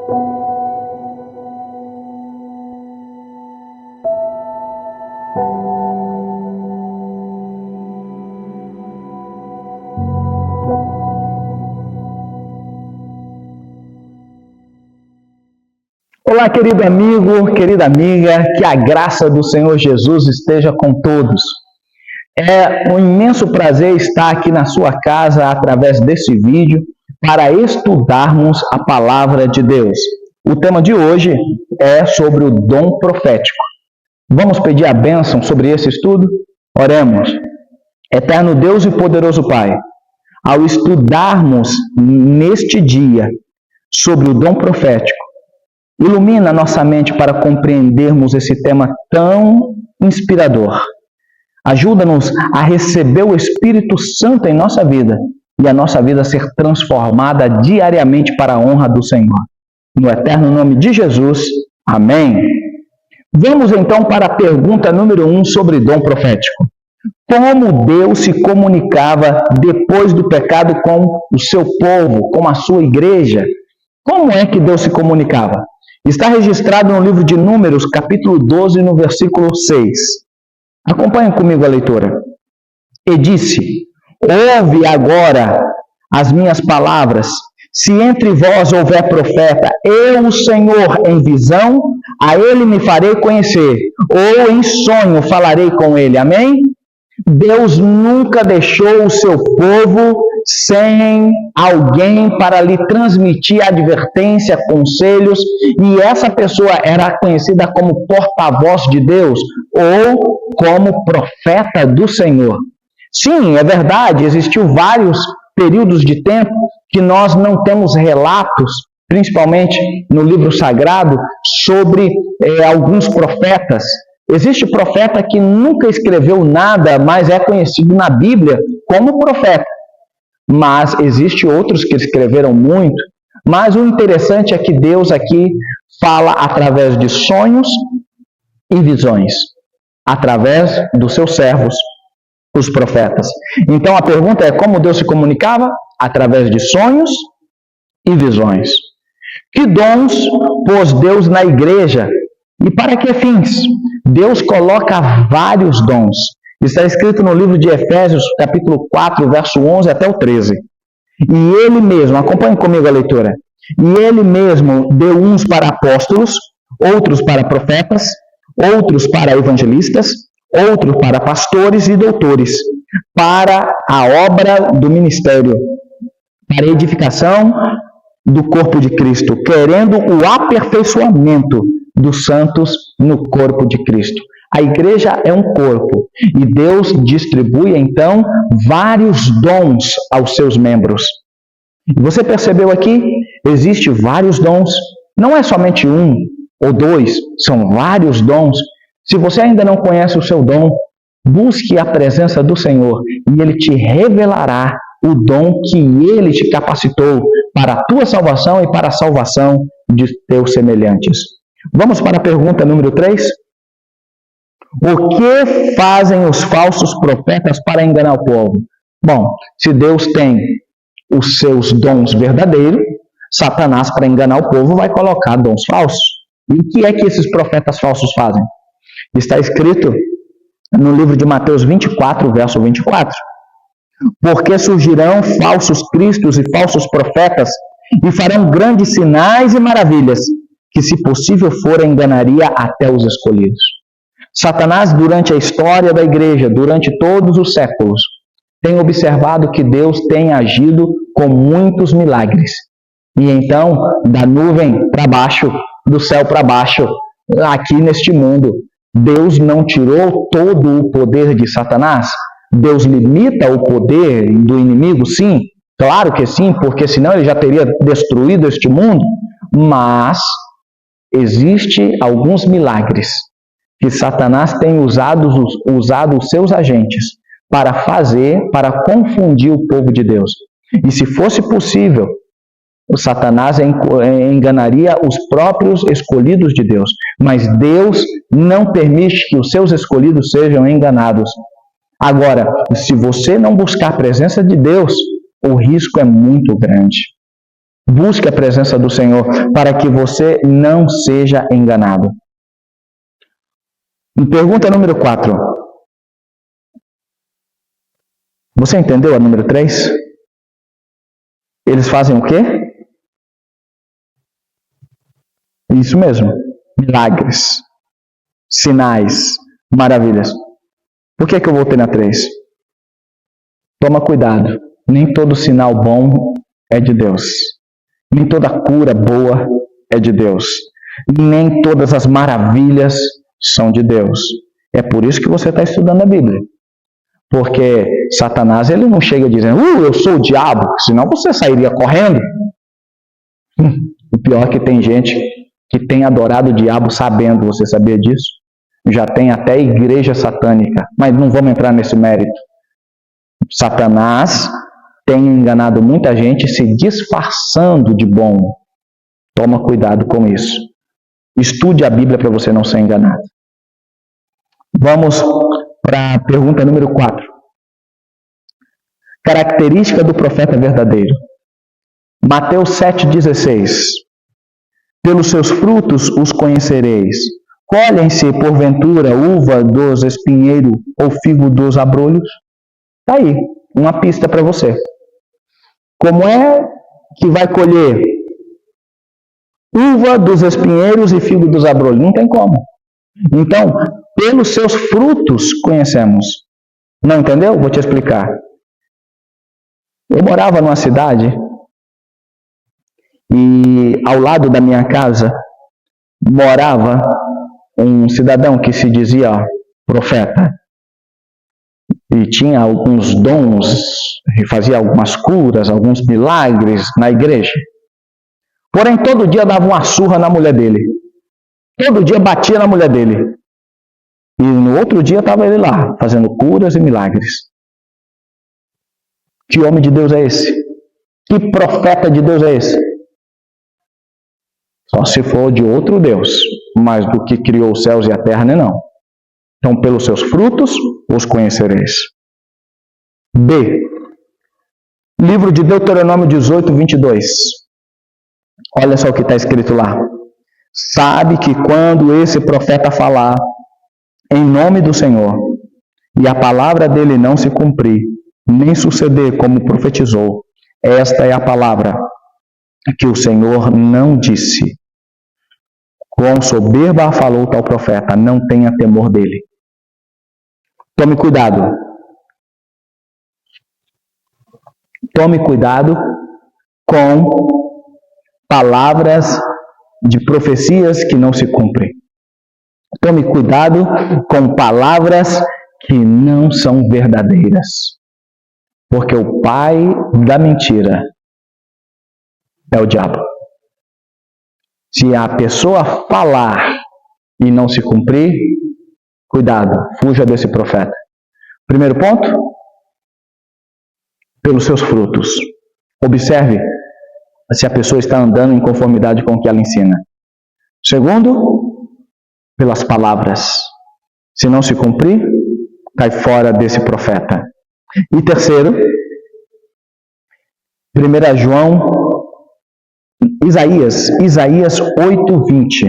Olá, querido amigo, querida amiga, que a graça do Senhor Jesus esteja com todos. É um imenso prazer estar aqui na sua casa através desse vídeo para estudarmos a palavra de Deus. O tema de hoje é sobre o dom profético. Vamos pedir a bênção sobre esse estudo? Oremos. Eterno Deus e poderoso Pai, ao estudarmos neste dia sobre o dom profético, ilumina nossa mente para compreendermos esse tema tão inspirador. Ajuda-nos a receber o Espírito Santo em nossa vida e a nossa vida ser transformada diariamente para a honra do Senhor. No eterno nome de Jesus. Amém. Vamos então para a pergunta número 1 sobre dom profético. Como Deus se comunicava depois do pecado com o seu povo, com a sua igreja? Como é que Deus se comunicava? Está registrado no livro de Números, capítulo 12, no versículo 6. Acompanhe comigo a leitura. E disse: ouve agora as minhas palavras. Se entre vós houver profeta, eu, o Senhor, em visão, a ele me farei conhecer, ou em sonho falarei com ele. Amém? Deus nunca deixou o seu povo sem alguém para lhe transmitir advertência, conselhos, e essa pessoa era conhecida como porta-voz de Deus ou como profeta do Senhor. Sim, é verdade, existiu vários períodos de tempo que nós não temos relatos, principalmente no livro sagrado, sobre alguns profetas. Existe profeta que nunca escreveu nada, mas é conhecido na Bíblia como profeta. Mas existe outros que escreveram muito. Mas o interessante é que Deus aqui fala através de sonhos e visões, através dos seus servos, os profetas. Então a pergunta é: como Deus se comunicava? Através de sonhos e visões. Que dons pôs Deus na igreja? E para que fins? Deus coloca vários dons. Está escrito no livro de Efésios, capítulo 4, verso 11 até o 13. E ele mesmo, acompanhe comigo a leitura. E ele mesmo deu uns para apóstolos, outros para profetas, outros para evangelistas, outros para pastores e doutores, para a obra do ministério, para a edificação do corpo de Cristo, querendo o aperfeiçoamento dos santos no corpo de Cristo. A igreja é um corpo e Deus distribui então vários dons aos seus membros. Você percebeu aqui? Existem vários dons. Não é somente um ou dois, são vários dons. Se você ainda não conhece o seu dom, busque a presença do Senhor e Ele te revelará o dom que Ele te capacitou para a tua salvação e para a salvação de teus semelhantes. Vamos para a pergunta número 3. O que fazem os falsos profetas para enganar o povo? Bom, se Deus tem os seus dons verdadeiros, Satanás, para enganar o povo, vai colocar dons falsos. E o que é que esses profetas falsos fazem? Está escrito no livro de Mateus 24, verso 24. Porque surgirão falsos cristos e falsos profetas, e farão grandes sinais e maravilhas, que, se possível for, enganaria até os escolhidos. Satanás, durante a história da igreja, durante todos os séculos, tem observado que Deus tem agido com muitos milagres. E então, da nuvem para baixo, do céu para baixo, aqui neste mundo, Deus não tirou todo o poder de Satanás? Deus limita o poder do inimigo? Sim, claro que sim, porque senão ele já teria destruído este mundo. Mas existem alguns milagres que Satanás tem usado os seus agentes para confundir o povo de Deus. E se fosse possível, o Satanás enganaria os próprios escolhidos de Deus. Mas Deus não permite que os seus escolhidos sejam enganados. Agora, se você não buscar a presença de Deus, o risco é muito grande. Busque a presença do Senhor para que você não seja enganado. E pergunta número 4. Você entendeu a número 3? Eles fazem o quê? Isso mesmo. Milagres, sinais, maravilhas. Por que eu voltei na 3? Toma cuidado. Nem todo sinal bom é de Deus. Nem toda cura boa é de Deus. Nem todas as maravilhas são de Deus. É por isso que você está estudando a Bíblia. Porque Satanás, ele não chega dizendo, eu sou o diabo, senão você sairia correndo. O pior é que tem gente que tem adorado o diabo sabendo, você sabia disso? Já tem até igreja satânica, mas não vamos entrar nesse mérito. Satanás tem enganado muita gente se disfarçando de bom. Toma cuidado com isso. Estude a Bíblia para você não ser enganado. Vamos para a pergunta número 4. Característica do profeta verdadeiro. Mateus 7,16. Pelos seus frutos os conhecereis. Colhem-se, porventura, uva dos espinheiros ou figo dos abrolhos? Está aí, uma pista para você. Como é que vai colher uva dos espinheiros e figo dos abrolhos? Não tem como. Então, pelos seus frutos conhecemos. Não entendeu? Vou te explicar. Eu morava numa cidade e ao lado da minha casa morava um cidadão que se dizia profeta. E tinha alguns dons, e fazia algumas curas, alguns milagres na igreja. Porém, todo dia dava uma surra na mulher dele. Todo dia batia na mulher dele. E no outro dia estava ele lá, fazendo curas e milagres. Que homem de Deus é esse? Que profeta de Deus é esse? Só se for de outro Deus, mas do que criou os céus e a terra, não. Então, pelos seus frutos os conhecereis. B. Livro de Deuteronômio 18, 22. Olha só o que está escrito lá. Sabe que quando esse profeta falar em nome do Senhor, e a palavra dele não se cumprir, nem suceder como profetizou, esta é a palavra que o Senhor não disse. Com soberba falou tal profeta, não tenha temor dele. Tome cuidado. Tome cuidado com palavras de profecias que não se cumprem. Tome cuidado com palavras que não são verdadeiras. Porque o pai da mentira é o diabo. Se a pessoa falar e não se cumprir, cuidado, fuja desse profeta. Primeiro ponto, pelos seus frutos. Observe se a pessoa está andando em conformidade com o que ela ensina. Segundo, pelas palavras. Se não se cumprir, cai fora desse profeta. E terceiro, 1 João, Isaías 8:20.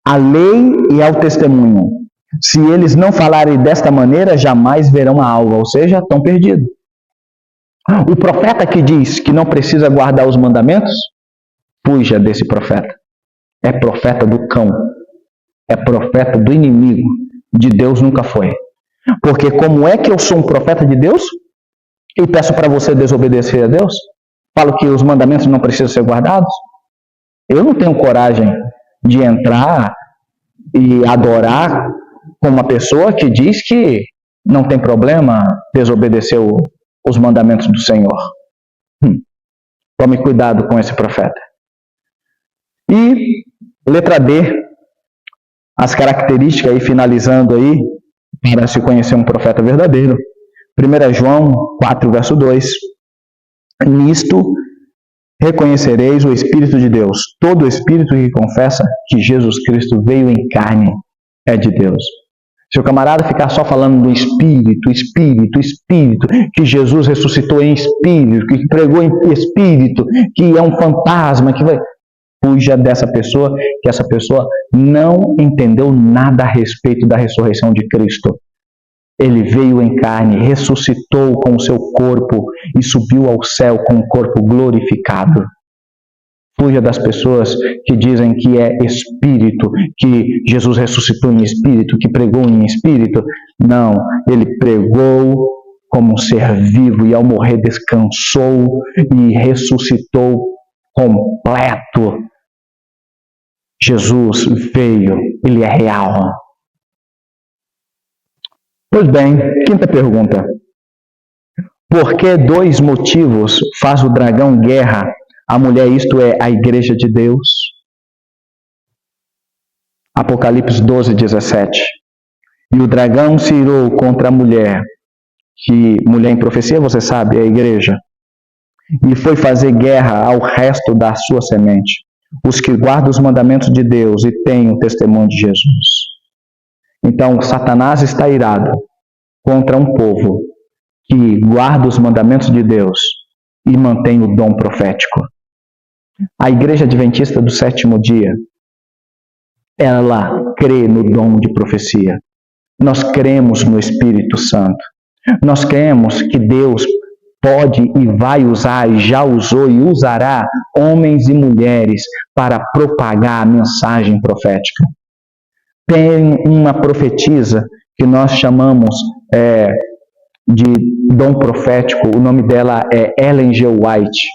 A lei e ao testemunho. Se eles não falarem desta maneira, jamais verão a alva, ou seja, estão perdidos. O profeta que diz que não precisa guardar os mandamentos, fuja desse profeta. É profeta do cão. É profeta do inimigo. De Deus nunca foi. Porque como é que eu sou um profeta de Deus e peço para você desobedecer a Deus? Falo que os mandamentos não precisam ser guardados? Eu não tenho coragem de entrar e adorar com uma pessoa que diz que não tem problema desobedecer os mandamentos do Senhor. Tome cuidado com esse profeta. E letra D, as características aí, finalizando aí, para se conhecer um profeta verdadeiro. 1 João 4, verso 2. Nisto reconhecereis o Espírito de Deus. Todo espírito que confessa que Jesus Cristo veio em carne é de Deus. Se o camarada ficar só falando do Espírito, que Jesus ressuscitou em Espírito, que pregou em Espírito, que é um fantasma, que vai... Fuja dessa pessoa, que essa pessoa não entendeu nada a respeito da ressurreição de Cristo. Ele veio em carne, ressuscitou com o seu corpo e subiu ao céu com o corpo glorificado. Fuja das pessoas que dizem que é Espírito, que Jesus ressuscitou em Espírito, que pregou em Espírito. Não, ele pregou como um ser vivo e ao morrer descansou e ressuscitou completo. Jesus veio, ele é real. Pois bem, quinta pergunta. Por que 2 motivos faz o dragão guerra à mulher, isto é, a igreja de Deus? Apocalipse 12, 17. E o dragão se irou contra a mulher, que mulher em profecia, você sabe, é a igreja, e foi fazer guerra ao resto da sua semente, os que guardam os mandamentos de Deus e têm o testemunho de Jesus. Então, Satanás está irado contra um povo que guarda os mandamentos de Deus e mantém o dom profético. A Igreja Adventista do Sétimo Dia, ela crê no dom de profecia. Nós cremos no Espírito Santo. Nós cremos que Deus pode e vai usar, e já usou e usará homens e mulheres para propagar a mensagem profética. Tem uma profetisa que nós chamamos de dom profético, o nome dela é Ellen G. White.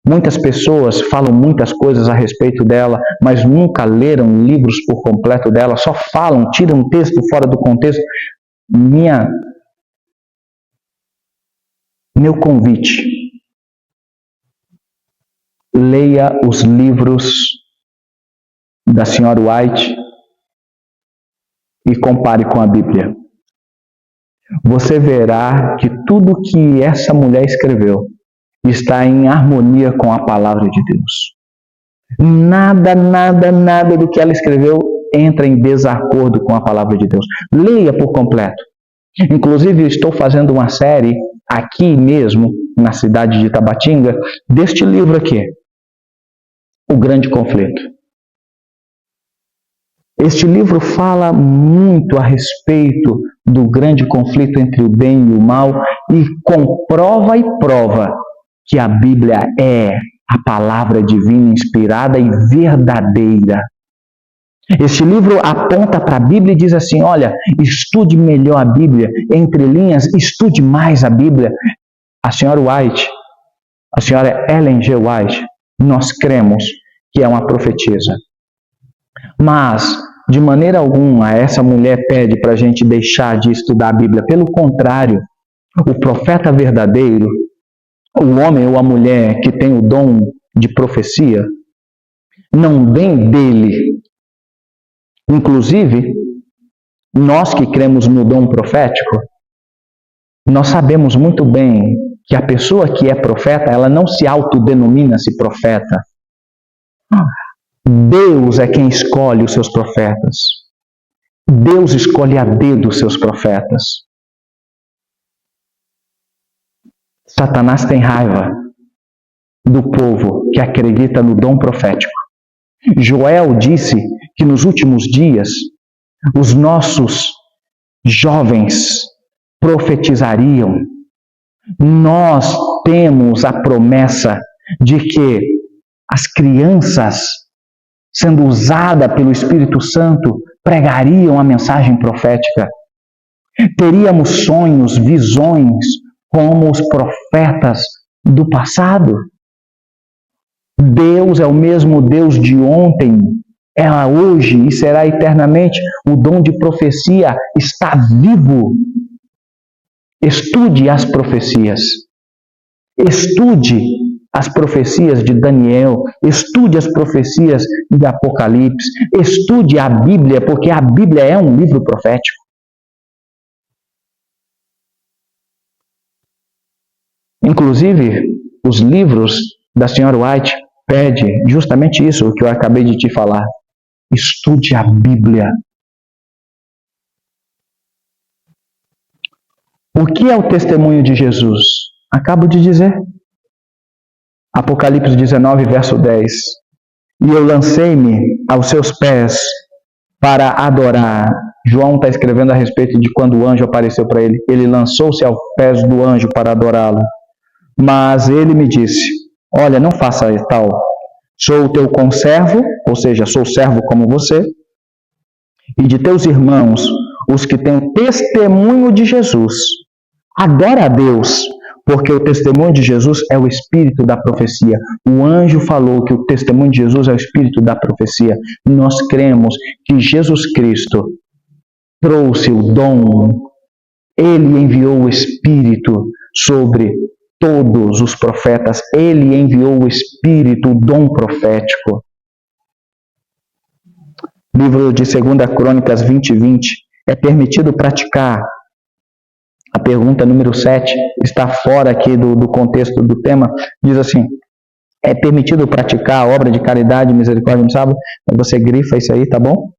Muitas pessoas falam muitas coisas a respeito dela, mas nunca leram livros por completo dela, só falam, tiram um texto fora do contexto. Meu convite, leia os livros da senhora White e compare com a Bíblia. Você verá que tudo que essa mulher escreveu está em harmonia com a palavra de Deus. Nada do que ela escreveu entra em desacordo com a palavra de Deus. Leia por completo. Inclusive, eu estou fazendo uma série aqui mesmo, na cidade de Tabatinga, deste livro aqui, O Grande Conflito. Este livro fala muito a respeito do grande conflito entre o bem e o mal e comprova e prova que a Bíblia é a palavra divina, inspirada e verdadeira. Este livro aponta para a Bíblia e diz assim, olha, estude melhor a Bíblia, entre linhas, estude mais a Bíblia. A senhora White, a senhora Ellen G. White, nós cremos que é uma profetisa. Mas, de maneira alguma, essa mulher pede para a gente deixar de estudar a Bíblia. Pelo contrário, o profeta verdadeiro, o homem ou a mulher que tem o dom de profecia, não vem dele. Inclusive, nós que cremos no dom profético, nós sabemos muito bem que a pessoa que é profeta, ela não se autodenomina-se profeta. Deus é quem escolhe os seus profetas. Deus escolhe a dedo os seus profetas. Satanás tem raiva do povo que acredita no dom profético. Joel disse que nos últimos dias os nossos jovens profetizariam. Nós temos a promessa de que as crianças, sendo usadas pelo Espírito Santo, pregariam a mensagem profética. Teríamos sonhos, visões, como os profetas do passado. Deus é o mesmo Deus de ontem, é hoje e será eternamente. O dom de profecia está vivo. Estude as profecias. Estude as profecias de Daniel. Estude as profecias de Apocalipse. Estude a Bíblia, porque a Bíblia é um livro profético. Inclusive, os livros da senhora White pedem justamente isso, o que eu acabei de te falar. Estude a Bíblia. O que é o testemunho de Jesus? Acabo de dizer. Apocalipse 19, verso 10. E eu lancei-me aos seus pés para adorar. João está escrevendo a respeito de quando o anjo apareceu para ele. Ele lançou-se aos pés do anjo para adorá-lo. Mas ele me disse: olha, não faça tal. Sou o teu conservo, ou seja, sou servo como você, e de teus irmãos, os que têm o testemunho de Jesus. Adora a Deus, porque o testemunho de Jesus é o espírito da profecia. O anjo falou que o testemunho de Jesus é o espírito da profecia. Nós cremos que Jesus Cristo trouxe o dom, ele enviou o espírito sobre todos os profetas, ele enviou o espírito, o dom profético. Livro de 2 Crônicas 20:20, é permitido praticar. A pergunta número 7 está fora aqui do contexto do tema. Diz assim: é permitido praticar a obra de caridade e misericórdia no sábado? Você grifa isso aí, tá bom?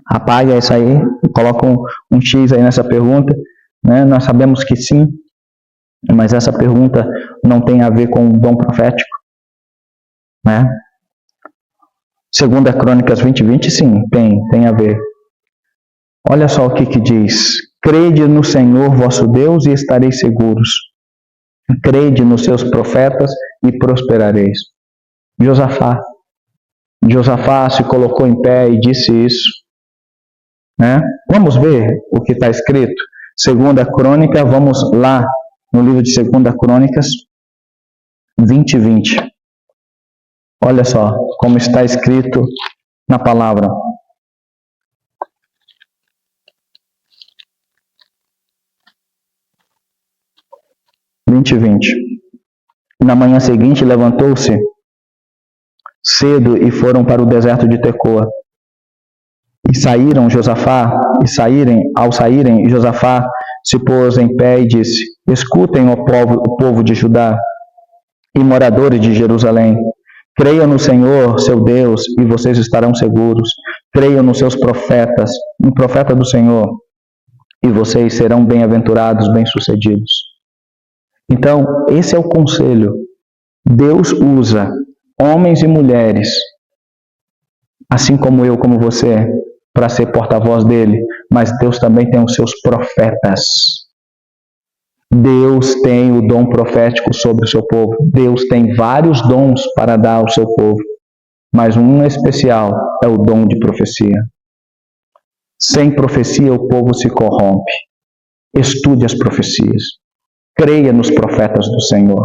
Apaga isso aí, coloca um X aí nessa pergunta. Né? Nós sabemos que sim, mas essa pergunta não tem a ver com o dom profético. Né? 2 Crônicas 20:20, sim, tem a ver. Olha só o que diz: crede no Senhor vosso Deus e estareis seguros. Crede nos seus profetas e prosperareis. Josafá se colocou em pé e disse isso. Né? Vamos ver o que está escrito. 2 Crônica, vamos lá no livro de 2 Crônicas 20:20. Olha só como está escrito na palavra. Na manhã seguinte levantou-se cedo e foram para o deserto de Tecoa. Ao saírem, Josafá se pôs em pé e disse: escutem, ó povo de Judá e moradores de Jerusalém. Creiam no Senhor, seu Deus, e vocês estarão seguros. Creiam nos seus profetas, no profeta do Senhor, e vocês serão bem-aventurados, bem-sucedidos. Então, esse é o conselho. Deus usa homens e mulheres, assim como eu, como você, para ser porta-voz dele, mas Deus também tem os seus profetas. Deus tem o dom profético sobre o seu povo. Deus tem vários dons para dar ao seu povo, mas um especial é o dom de profecia. Sem profecia o povo se corrompe. Estude as profecias. Creia nos profetas do Senhor.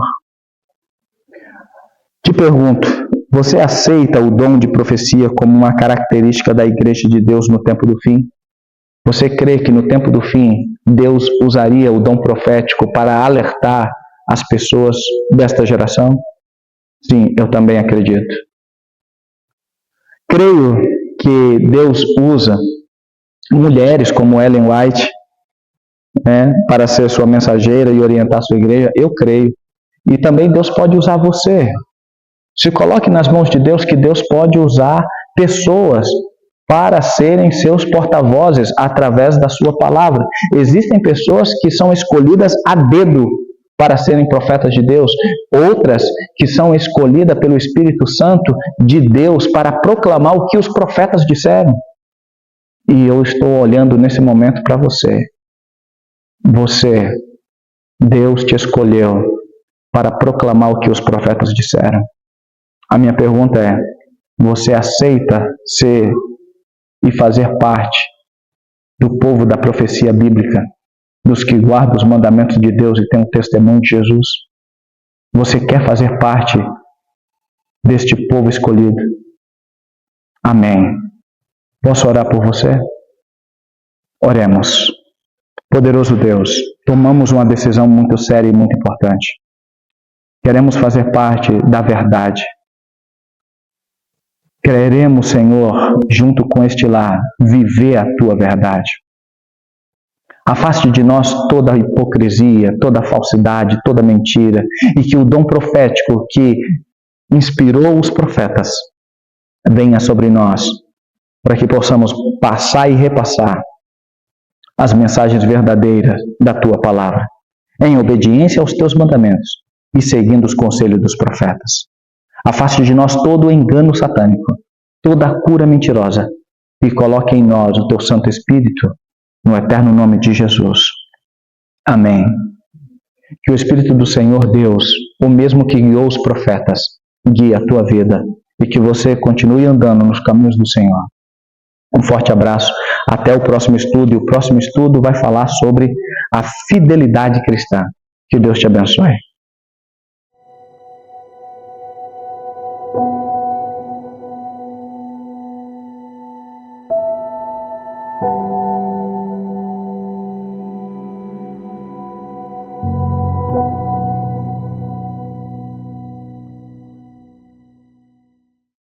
Te pergunto, você aceita o dom de profecia como uma característica da Igreja de Deus no tempo do fim? Você crê que no tempo do fim Deus usaria o dom profético para alertar as pessoas desta geração? Sim, eu também acredito. Creio que Deus usa mulheres como Ellen White, para ser sua mensageira e orientar a sua igreja. Eu creio. E também Deus pode usar você. Se coloque nas mãos de Deus, que Deus pode usar pessoas para serem seus porta-vozes através da sua palavra. Existem pessoas que são escolhidas a dedo para serem profetas de Deus, outras que são escolhidas pelo Espírito Santo de Deus para proclamar o que os profetas disseram. E eu estou olhando nesse momento para você. Deus te escolheu para proclamar o que os profetas disseram. A minha pergunta é: você aceita ser e fazer parte do povo da profecia bíblica, dos que guardam os mandamentos de Deus e têm o testemunho de Jesus? Você quer fazer parte deste povo escolhido? Amém. Posso orar por você? Oremos. Poderoso Deus, tomamos uma decisão muito séria e muito importante. Queremos fazer parte da verdade. Queremos, Senhor, junto com este lar, viver a Tua verdade. Afaste de nós toda a hipocrisia, toda a falsidade, toda a mentira, e que o dom profético que inspirou os profetas venha sobre nós, para que possamos passar e repassar as mensagens verdadeiras da tua palavra, em obediência aos teus mandamentos e seguindo os conselhos dos profetas. Afaste de nós todo o engano satânico, toda a cura mentirosa e coloque em nós o teu Santo Espírito, no eterno nome de Jesus. Amém. Que o Espírito do Senhor Deus, o mesmo que guiou os profetas, guie a tua vida e que você continue andando nos caminhos do Senhor. Um forte abraço, até o próximo estudo, e o próximo estudo vai falar sobre a fidelidade cristã. Que Deus te abençoe.